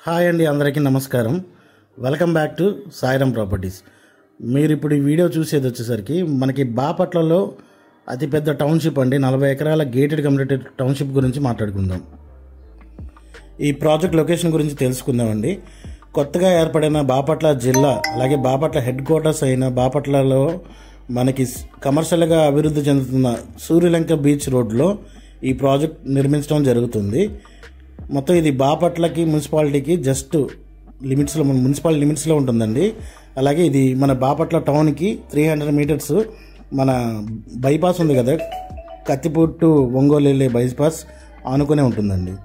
Hi అండి, అందరికీ నమస్కారం. Welcome back to Sairam properties. మీరు ఇప్పుడు ఈ వీడియో చూసేది వచ్చేసరికి మనకి బాపట్లలో అతిపెద్ద టౌన్షిప్ అండి, 40 ఎకరాల గేటెడ్ కమ్యూనిటీ టౌన్షిప్ గురించి మాట్లాడుకుందాం. ఈ ప్రాజెక్ట్ లొకేషన్ గురించి తెలుసుకుందామండి. కొత్తగా ఏర్పడిన బాపట్ల జిల్లా, అలాగే బాపట్ల హెడ్ క్వార్టర్స్ అయిన బాపట్లలో మనకి కమర్షియల్గా అభివృద్ధి చెందుతున్న సూర్యలంక బీచ్ రోడ్లో ఈ ప్రాజెక్ట్ నిర్మించడం జరుగుతుంది. మొత్తం ఇది బాపట్లకి మున్సిపాలిటీకి జస్ట్ లిమిట్స్లో, మన మున్సిపాలిటీ లిమిట్స్లో ఉంటుందండి. అలాగే ఇది మన బాపట్ల టౌన్కి 300 మీటర్స్ మన బైపాస్ ఉంది కదా, కత్తిపూర్ టు ఒంగోలు వెళ్ళే బైపాస్ ఆనుకునే ఉంటుందండి.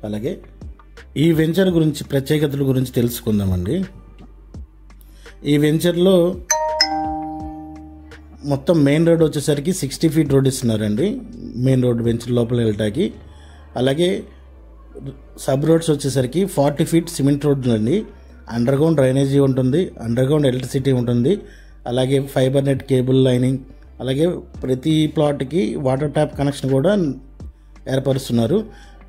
అలాగే ఈ వెంచర్ గురించి ప్రత్యేకతల గురించి తెలుసుకుందామండి. ఈ వెంచర్లో మొత్తం మెయిన్ రోడ్ వచ్చేసరికి 60 ఫీట్ రోడ్ ఇస్తున్నారండి, మెయిన్ రోడ్ వెంచర్ లోపల వెళ్ళటానికి. అలాగే సబ్ రోడ్స్ వచ్చేసరికి 40 ఫీట్ సిమెంట్ రోడ్ అండి. అండర్ గ్రౌండ్ డ్రైనేజీ ఉంటుంది, అండర్ గ్రౌండ్ ఎలక్ట్రిసిటీ ఉంటుంది, అలాగే ఫైబర్ నెట్ కేబుల్ లైనింగ్, అలాగే ప్రతి ప్లాట్కి వాటర్ ట్యాప్ కనెక్షన్ కూడా ఏర్పరుస్తున్నారు.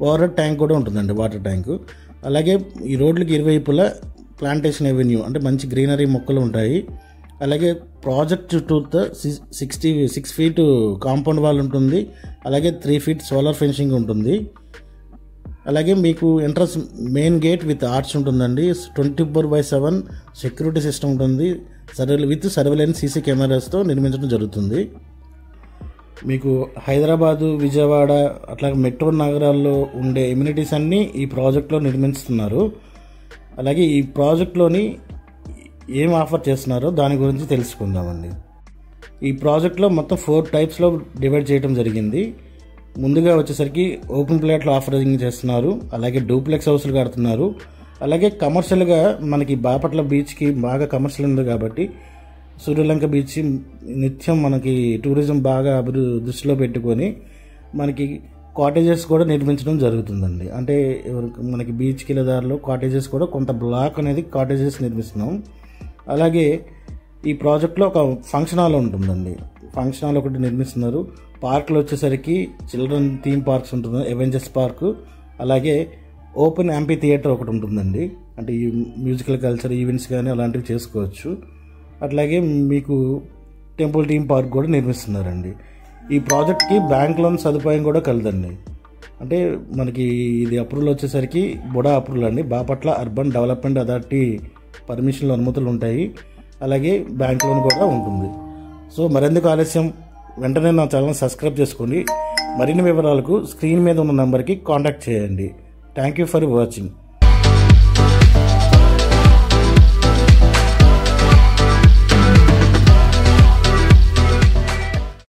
ఓవర్ ట్యాంక్ కూడా ఉంటుందండి, వాటర్ ట్యాంకు. అలాగే ఈ రోడ్లకి ఇరువైపులా ప్లాంటేషన్ ఎవెన్యూ అంటే మంచి గ్రీనరీ మొక్కలు ఉంటాయి. అలాగే ప్రాజెక్ట్ చుట్టూతో 6 ఫీట్ కాంపౌండ్ వాల్ ఉంటుంది, అలాగే 3 ఫీట్ సోలార్ ఫెన్సింగ్ ఉంటుంది. అలాగే మీకు entrance main gate with arch ఉంటుందండి. 24/7 సెక్యూరిటీ సిస్టమ్ ఉంటుంది, విత్ సర్వేలెన్స్ సీసీ కెమెరాస్తో నిర్మించడం జరుగుతుంది. మీకు హైదరాబాదు, విజయవాడ అట్లా మెట్రో నగరాల్లో ఉండే ఎమ్యూనిటీస్ అన్నీ ఈ ప్రాజెక్ట్లో నిర్మిస్తున్నారు. అలాగే ఈ ప్రాజెక్ట్లోని ఏం ఆఫర్ చేస్తున్నారో దాని గురించి తెలుసుకుందామండి. ఈ ప్రాజెక్ట్లో మొత్తం 4 టైప్స్లో డివైడ్ చేయడం జరిగింది. ముందుగా వచ్చేసరికి ఓపెన్ ప్లాట్లు ఆఫరింగ్ చేస్తున్నారు, అలాగే డూప్లెక్స్ హౌస్లు కడుతున్నారు. అలాగే కమర్షియల్గా మనకి బాపట్ల బీచ్కి బాగా కమర్షియల్ ఉంది కాబట్టి సూర్యలంక బీచ్ నిత్యం మనకి టూరిజం బాగా దృష్టిలో పెట్టుకొని మనకి కాటేజెస్ కూడా నిర్మించడం జరుగుతుందండి. అంటే మనకి బీచ్కి వెళ్ళేదారిలో కాటేజెస్ కూడా కొంత బ్లాక్ అనేది కాటేజెస్ నిర్మిస్తున్నాం. అలాగే ఈ ప్రాజెక్ట్లో ఒక ఫంక్షన్ హాల్ ఉంటుందండి, ఫంక్షన్ హాల్ ఒకటి నిర్మిస్తున్నారు. పార్క్లు వచ్చేసరికి చిల్డ్రన్ థీమ్ పార్క్స్ ఉంటుంది, అవెంజర్స్ పార్క్, అలాగే ఓపెన్ యాంపీ థియేటర్ ఒకటి ఉంటుందండి. అంటే ఈ మ్యూజికల్ కల్చర్ ఈవెంట్స్ కానీ అలాంటివి చేసుకోవచ్చు. అట్లాగే మీకు టెంపుల్ థీమ్ పార్క్ కూడా నిర్మిస్తున్నారండి. ఈ ప్రాజెక్ట్కి బ్యాంక్ లోన్ సదుపాయం కూడా కలదండి. అంటే మనకి ఇది అప్రూవల్ వచ్చేసరికి బుడా అప్రూవల్ అండి, బాపట్ల అర్బన్ డెవలప్మెంట్ అథారిటీ పర్మిషన్లు అనుమతులు ఉంటాయి. అలాగే బ్యాంక్ లోన్ కూడా ఉంటుంది. సో మరెందుకు ఆలస్యం, వెంటనే నా ఛానల్ సబ్స్క్రైబ్ చేసుకోండి. మరిన్ని వివరాలకు స్క్రీన్ మీద ఉన్న నెంబర్కి కాంటాక్ట్ చేయండి. Thank you for watching.